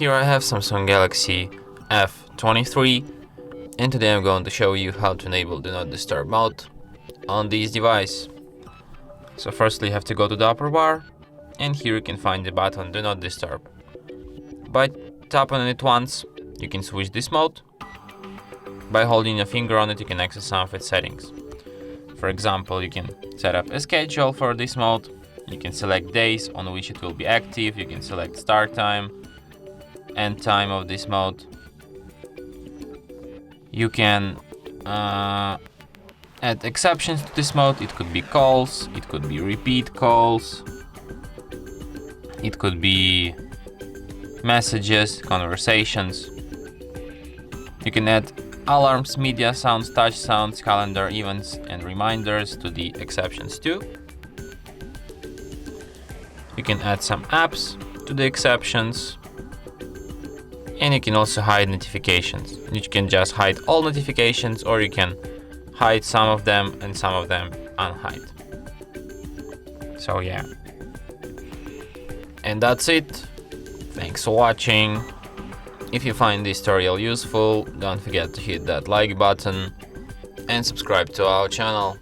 Here I have Samsung Galaxy F23, and today I'm going to show you how to enable Do Not Disturb mode on this device. So firstly you have to go to the upper bar, and here you can find the button Do Not Disturb. By tapping on it once, you can switch this mode. By holding your finger on it, you can access some of its settings. For example, you can set up a schedule for this mode, you can select days on which it will be active, you can select start time, end time of this mode. You can add exceptions to this mode. It could be calls, it could be repeat calls, it could be messages, conversations. You can add alarms, media sounds, touch sounds, calendar, events and reminders to the exceptions too. You can add some apps to the exceptions. And you can also hide notifications. You can just hide all notifications, or you can hide some of them and some of them unhide. So yeah. And that's it. Thanks for watching. If you find this tutorial useful, don't forget to hit that like button and subscribe to our channel.